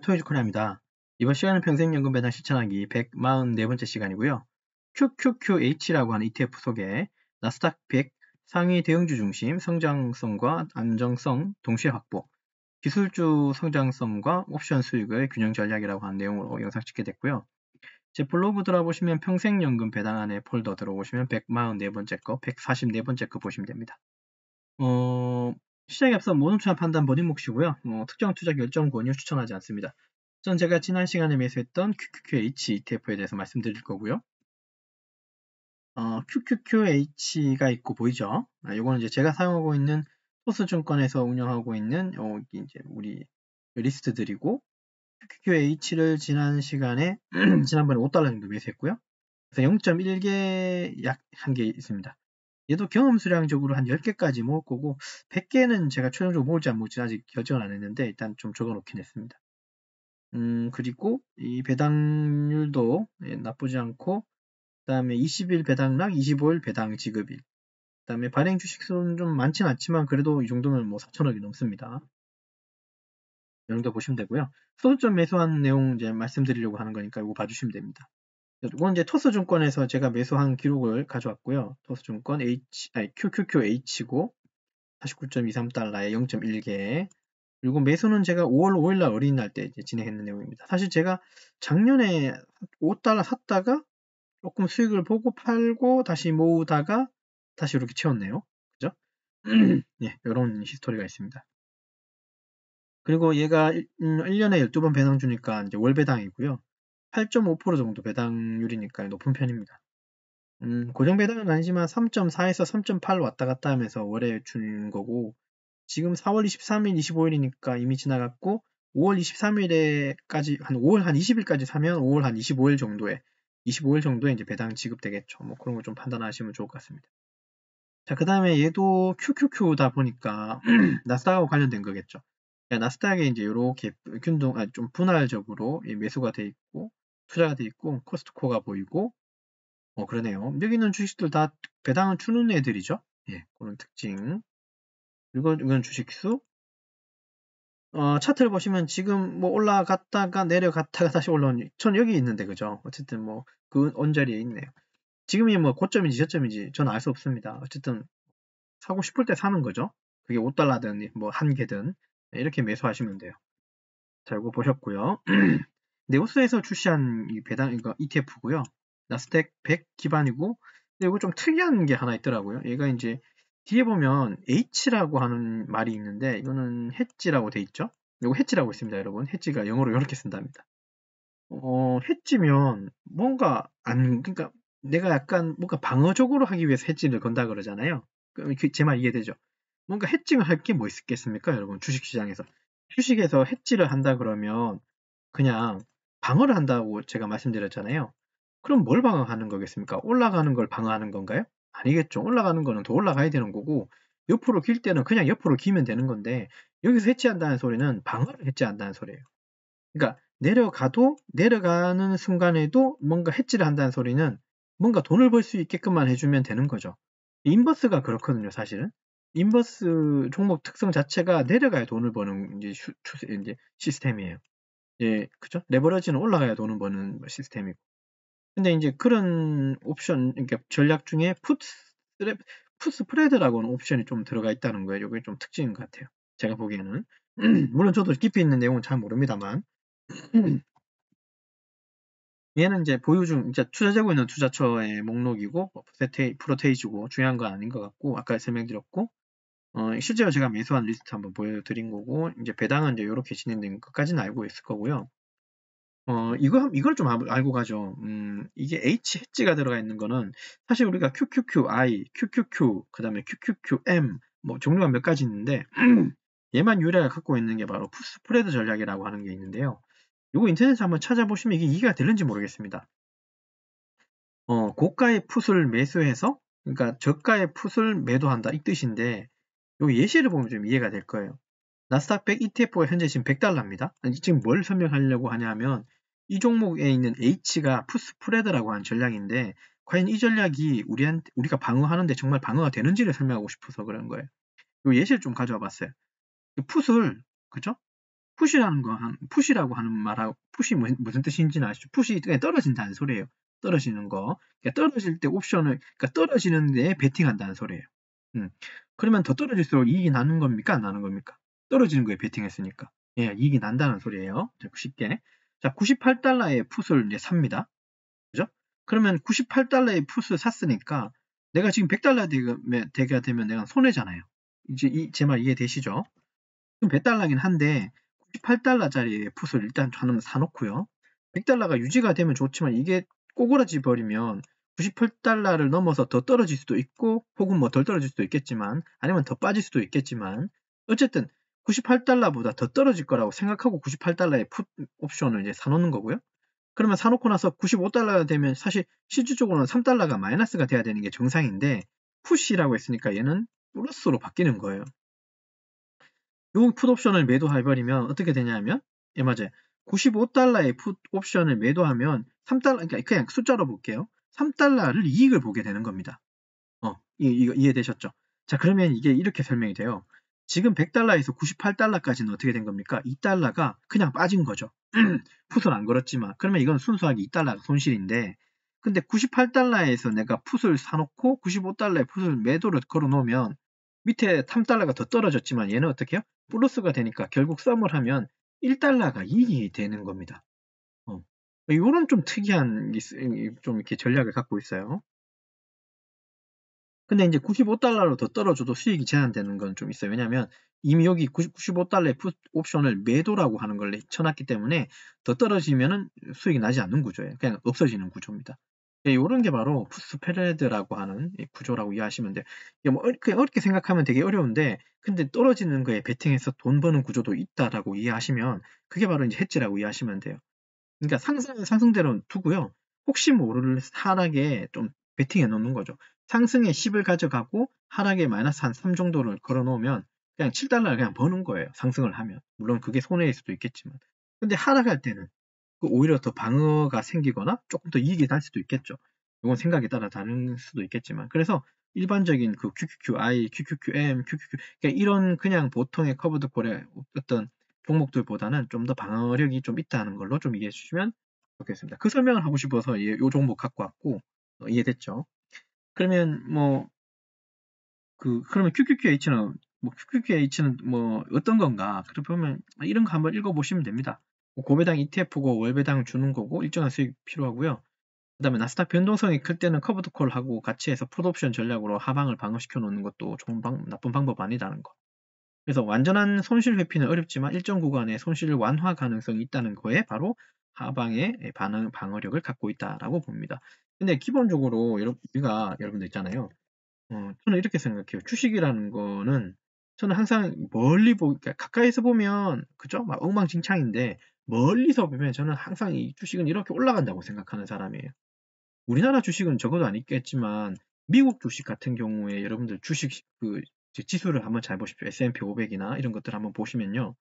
토요일 코리아입니다. 이번 시간은 평생연금 배당 실천하기 144번째 시간이고요. QQQH라고 하는 ETF 속에 나스닥 100 상위 대형주 중심 성장성과 안정성 동시에 확보, 기술주 성장성과 옵션 수익의 균형 전략이라고 하는 내용으로 영상 찍게 됐고요. 제 블로그 들어보시면 평생연금 배당 안에 폴더 들어오시면 144번째 거, 144번째 거 보시면 됩니다. 시장에 앞서 모든 투자 판단 본인 몫이고요. 특정 투자 결정 권유 추천하지 않습니다. 전 제가 지난 시간에 매수했던 QQQH ETF에 대해서 말씀드릴 거고요. QQQH가 있고 보이죠? 이거는 이제 제가 사용하고 있는 토스증권에서 운영하고 있는 이제 우리 리스트들이고, QQQH를 지난 시간에 지난번에 5달러 정도 매수했고요. 그래서 0.1개 약 한 개 있습니다. 얘도 경험 수량적으로 한 10개까지 모을 거고 100개는 제가 최종적으로 모을지 안 모을지 아직 결정을 안 했는데 일단 좀 적어 놓긴 했습니다. 그리고 이 배당률도 나쁘지 않고, 그 다음에 20일 배당락, 25일 배당 지급일, 그 다음에 발행 주식수는 좀 많진 않지만 그래도 이 정도면 뭐 4천억이 넘습니다. 이 정도 보시면 되고요. 소수점 매수한 내용 이제 말씀드리려고 하는 거니까 이거 봐주시면 됩니다. 이건 이제 토스증권에서 제가 매수한 기록을 가져왔고요. 토스증권 QQQH고 49.23달러에 0.1개. 그리고 매수는 제가 5월 5일날 어린이날 때 이제 진행했는 내용입니다. 사실 제가 작년에 5달러 샀다가 조금 수익을 보고 팔고 다시 모으다가 다시 이렇게 채웠네요. 그죠? 예, 이런 히스토리가 있습니다. 그리고 얘가 1년에 12번 배당 주니까 이제 월 배당이고요. 8.5% 정도 배당률이니까 높은 편입니다. 고정 배당은 아니지만 3.4에서 3.8 왔다 갔다 하면서 월에 주는 거고, 지금 4월 23일, 25일이니까 이미 지나갔고, 5월 23일에까지, 한 5월 한 20일까지 사면 5월 한 25일 정도에 이제 배당 지급되겠죠. 뭐 그런 거 좀 판단하시면 좋을 것 같습니다. 자, 그 다음에 얘도 QQQ다 보니까 나스닥하고 관련된 거겠죠. 나스닥에 이제 이렇게 좀 분할적으로 매수가 돼 있고, 투자가 돼 있고, 코스트코가 보이고, 그러네요. 여기 있는 주식들 다 배당을 주는 애들이죠. 예, 그런 특징. 그리고 이건 주식수. 차트를 보시면 지금 뭐 올라갔다가 내려갔다가 다시 올라온, 전 여기 있는데, 그죠? 어쨌든 뭐, 그 언저리에 있네요. 지금이 뭐 고점인지 저점인지 저는 알 수 없습니다. 어쨌든 사고 싶을 때 사는 거죠. 그게 5달러든 뭐 한 개든 이렇게 매수하시면 돼요. 자, 이거 보셨고요. 네오스에서 출시한 이 배당 이거 ETF고요. 나스닥 100 기반이고, 근데 이거 좀 특이한 게 하나 있더라고요. 얘가 이제 뒤에 보면 H라고 하는 말이 있는데 이거는 해지라고 돼 있죠. 이거 해지라고 있습니다, 여러분. 해지가 영어로 이렇게 쓴답니다. 해지면 뭔가 그러니까 내가 약간 뭔가 방어적으로 하기 위해서 해지를 건다 그러잖아요. 제 말 이해되죠? 뭔가 해칭을 할 게 뭐 있겠습니까, 여러분? 주식시장에서. 주식에서 해지를 한다 그러면 그냥 방어를 한다고 제가 말씀드렸잖아요. 그럼 뭘 방어하는 거겠습니까? 올라가는 걸 방어하는 건가요? 아니겠죠. 올라가는 거는 더 올라가야 되는 거고, 옆으로 길 때는 그냥 옆으로 기면 되는 건데, 여기서 해지한다는 소리는 방어를 해지한다는 소리예요. 그러니까 내려가도 내려가는 순간에도 뭔가 해지를 한다는 소리는 뭔가 돈을 벌 수 있게끔만 해주면 되는 거죠. 인버스가 그렇거든요, 사실은. 인버스 종목 특성 자체가 내려가야 돈을 버는 이제 시스템이에요. 예, 그죠? 레버러지는 올라가야 돈을 버는 시스템이고. 근데 이제 그런 옵션, 그러니까 전략 중에 풋스프레드라고 하는 옵션이 좀 들어가 있다는 거예요. 이게 좀 특징인 것 같아요. 제가 보기에는. 물론 저도 깊이 있는 내용은 잘 모릅니다만. 얘는 이제 보유 중, 이제 투자되고 있는 투자처의 목록이고, 프로테이지고, 중요한 건 아닌 것 같고, 아까 설명드렸고, 실제로 제가 매수한 리스트 한번 보여드린 거고, 이제 배당은 이제 이렇게 진행된 것까지는 알고 있을 거고요. 이걸 좀 알고 가죠. 이게 H 해지가 들어가 있는 거는 사실 우리가 QQQI, QQQ, 그 다음에 QQQM, 뭐 종류가 몇 가지 있는데, 얘만 유래가 갖고 있는 게 바로 스프레드 전략이라고 하는 게 있는데요. 이거 인터넷에 한번 찾아보시면 이게 이해가 되는지 모르겠습니다. 고가의 풋을 매수해서, 그러니까 저가의 풋을 매도한다 이 뜻인데, 요 예시를 보면 좀 이해가 될 거예요. 나스닥 100 ETF가 현재 지금 100달러입니다. 지금 뭘 설명하려고 하냐면 이 종목에 있는 H가 풋스프레드라고 하는 전략인데, 과연 이 전략이 우리가 방어하는데 정말 방어가 되는지를 설명하고 싶어서 그런 거예요. 요 예시를 좀 가져와 봤어요. 풋을, 그죠? 푸시라고 하는 말하고, 푸시 무슨 뜻인지는 아시죠? 푸시 그냥 떨어진다는 소리예요. 떨어지는 거. 그러니까 떨어질 때 그러니까 떨어지는 데에 베팅한다는 소리예요. 그러면 더 떨어질수록 이익이 나는 겁니까? 안 나는 겁니까? 떨어지는 거에 베팅했으니까. 예, 이익이 난다는 소리예요. 쉽게. 자, 98달러의 풋을 이제 삽니다. 그죠? 그러면 98달러의 풋을 샀으니까 내가 지금 100달러 되게 되면 내가 손해잖아요. 이제 제 말 이해되시죠? 그럼 100달러긴 한데 98달러짜리 풋을 일단 저는 사놓고요. 100달러가 유지가 되면 좋지만 이게 꼬그라지 버리면 98달러를 넘어서 더 떨어질 수도 있고 혹은 뭐 덜 떨어질 수도 있겠지만 아니면 더 빠질 수도 있겠지만 어쨌든 98달러보다 더 떨어질 거라고 생각하고 98달러의 풋 옵션을 이제 사놓는 거고요. 그러면 사놓고 나서 95달러가 되면 사실 실질적으로는 3달러가 마이너스가 돼야 되는 게 정상인데 푸시라고 했으니까 얘는 플러스로 바뀌는 거예요. 요 풋옵션을 매도해버리면 어떻게 되냐면 예, 맞아요. 95달러의 풋옵션을 매도하면 3달러, 그러니까 그냥 숫자로 볼게요. 3달러를 이익을 보게 되는 겁니다. 이거 이해되셨죠? 자, 그러면 이게 이렇게 설명이 돼요. 지금 100달러에서 98달러까지는 어떻게 된 겁니까? 2달러가 그냥 빠진 거죠. 풋은 안 걸었지만. 그러면 이건 순수하게 2달러가 손실인데, 근데 98달러에서 내가 풋을 사놓고 95달러에 풋을 매도를 걸어 놓으면 밑에 3달러가 더 떨어졌지만 얘는 어떻게 해요? 플러스가 되니까 결국 썸을 하면 1달러가 이익이 되는 겁니다. 이런 좀 특이한 좀 이렇게 전략을 갖고 있어요. 근데 이제 95달러로 더 떨어져도 수익이 제한되는 건 좀 있어요. 왜냐하면 이미 여기 95달러의 풋 옵션을 매도라고 하는 걸 쳐놨기 때문에 더 떨어지면은 수익이 나지 않는 구조예요. 그냥 없어지는 구조입니다. 이런 게 바로 풋스프레드라고 하는 구조라고 이해하시면 돼요. 뭐 어렵게 생각하면 되게 어려운데 근데 떨어지는 거에 베팅해서 돈 버는 구조도 있다라고 이해하시면 그게 바로 이제 헤지라고 이해하시면 돼요. 그러니까 상승은 상승대로 두고요. 혹시 모를 하락에 좀 베팅해 놓는 거죠. 상승에 10을 가져가고 하락에 마이너스 한 3 정도를 걸어 놓으면 그냥 7달러를 그냥 버는 거예요. 상승을 하면. 물론 그게 손해일 수도 있겠지만. 근데 하락할 때는 오히려 더 방어가 생기거나 조금 더 이익이 날 수도 있겠죠. 이건 생각에 따라 다를 수도 있겠지만. 그래서 일반적인 그 QQQI, QQQM, QQQ 그러니까 이런 그냥 보통의 커브드 콜의 어떤 종목들보다는 좀 더 방어력이 좀 있다는 걸로 좀 이해해 주시면 좋겠습니다. 그 설명을 하고 싶어서 이 종목 갖고 왔고 이해됐죠? 그러면 그러면 QQQH는 뭐 어떤 건가? 그렇게 보면 이런 거 한번 읽어보시면 됩니다. 고배당 ETF고 월배당 주는 거고 일정한 수익 필요하고요. 그 다음에 나스닥 변동성이 클 때는 커브드 콜하고 같이 해서 풋옵션 전략으로 하방을 방어시켜 놓는 것도 나쁜 방법 아니라는 거. 그래서 완전한 손실 회피는 어렵지만 일정 구간의 손실 완화 가능성이 있다는 거에 바로 하방의 방어력을 갖고 있다라고 봅니다. 근데 기본적으로 우리가 여러분들 있잖아요. 저는 이렇게 생각해요. 주식이라는 거는 저는 항상 그러니까 가까이서 보면 그죠? 막 엉망진창인데 멀리서 보면 저는 항상 이 주식은 이렇게 올라간다고 생각하는 사람이에요. 우리나라 주식은 적어도 안 있겠지만 미국 주식 같은 경우에 여러분들 주식 지수를 한번 잘 보십시오. S&P 500이나 이런 것들 한번 보시면요.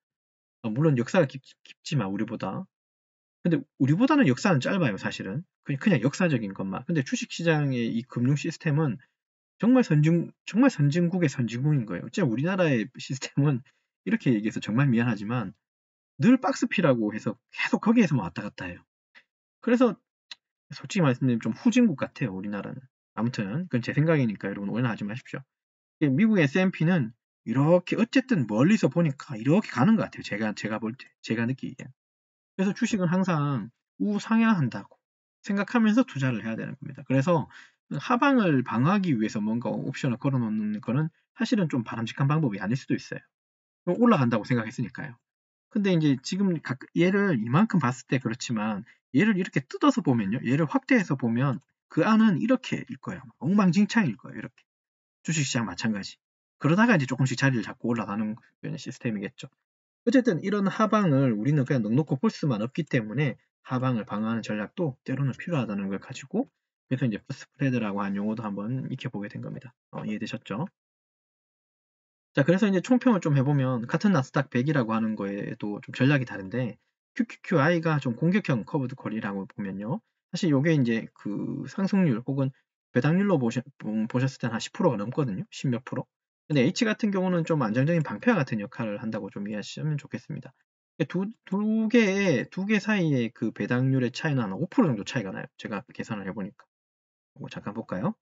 물론 역사가 깊지만 우리보다. 근데 우리보다는 역사는 짧아요, 사실은. 그냥 역사적인 것만. 근데 주식시장의 이 금융 시스템은 정말 선진국의 선진국인 거예요. 진짜 우리나라의 시스템은 이렇게 얘기해서 정말 미안하지만 늘 박스피라고 해서 계속 거기에서만 왔다 갔다 해요. 그래서 솔직히 말씀드리면 좀 후진국 같아요, 우리나라는. 아무튼 그건 제 생각이니까 여러분 오해는 하지 마십시오. 미국의 S&P는 이렇게 어쨌든 멀리서 보니까 이렇게 가는 것 같아요. 제가 볼 때, 제가 느끼기엔. 그래서 주식은 항상 우상향한다고 생각하면서 투자를 해야 되는 겁니다. 그래서 하방을 방어하기 위해서 뭔가 옵션을 걸어놓는 거는 사실은 좀 바람직한 방법이 아닐 수도 있어요. 올라간다고 생각했으니까요. 근데 이제 지금 얘를 이만큼 봤을 때 그렇지만 얘를 이렇게 뜯어서 보면요. 얘를 확대해서 보면 그 안은 이렇게일 거예요. 엉망진창일 거예요. 이렇게. 주식시장 마찬가지. 그러다가 이제 조금씩 자리를 잡고 올라가는 시스템이겠죠. 어쨌든 이런 하방을 우리는 그냥 넉넉히 볼 수만 없기 때문에 하방을 방어하는 전략도 때로는 필요하다는 걸 가지고 그래서 이제 스프레드라고 한 용어도 한번 익혀보게 된 겁니다. 이해되셨죠? 자, 그래서 이제 총평을 좀 해보면 같은 나스닥 100이라고 하는 거에도 좀 전략이 다른데 QQQI가 좀 공격형 커브드 콜이라고 보면요. 사실 이게 이제 그 상승률 혹은 배당률로 보셨을 때는 한 10%가 넘거든요. 10몇 프로. 근데 H 같은 경우는 좀 안정적인 방패와 같은 역할을 한다고 좀 이해하시면 좋겠습니다. 두 개 사이의 그 배당률의 차이는 한 5% 정도 차이가 나요. 제가 계산을 해보니까. 이거 잠깐 볼까요?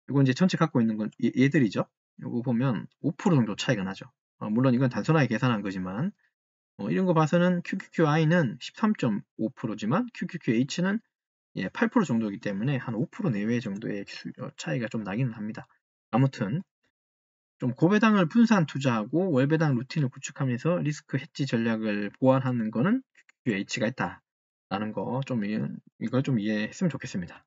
이거 이제 전체 갖고 있는 건 얘들이죠. 이거 보면 5% 정도 차이가 나죠. 물론 이건 단순하게 계산한 거지만, 이런 거 봐서는 QQQI는 13.5%지만 QQQH는 8% 정도이기 때문에 한 5% 내외 정도의 차이가 좀 나기는 합니다. 아무튼 좀 고배당을 분산 투자하고 월배당 루틴을 구축하면서 리스크 해지 전략을 보완하는 거는 QQH가 있다라는 거 좀 이걸 좀 이해했으면 좋겠습니다.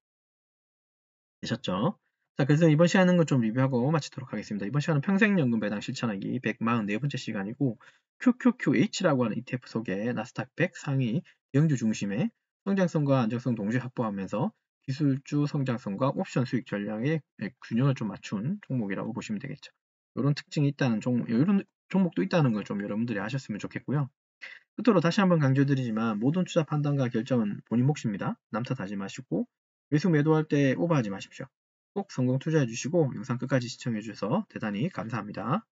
되셨죠? 자, 그래서 이번 시간은 좀 리뷰하고 마치도록 하겠습니다. 이번 시간은 평생연금 배당 실천하기 144번째 시간이고 QQQH라고 하는 ETF 속에 나스닥 100 상위 대형주 중심의 성장성과 안정성 동시에 확보하면서 기술주 성장성과 옵션 수익 전략의 균형을 좀 맞춘 종목이라고 보시면 되겠죠. 이런 특징이 있다는 이런 종목도 있다는 걸 좀 여러분들이 아셨으면 좋겠고요. 끝으로 다시 한번 강조드리지만 모든 투자 판단과 결정은 본인 몫입니다. 남 탓하지 마시고 매수 매도할 때 오버하지 마십시오. 꼭 성공 투자해 주시고 영상 끝까지 시청해 주셔서 대단히 감사합니다.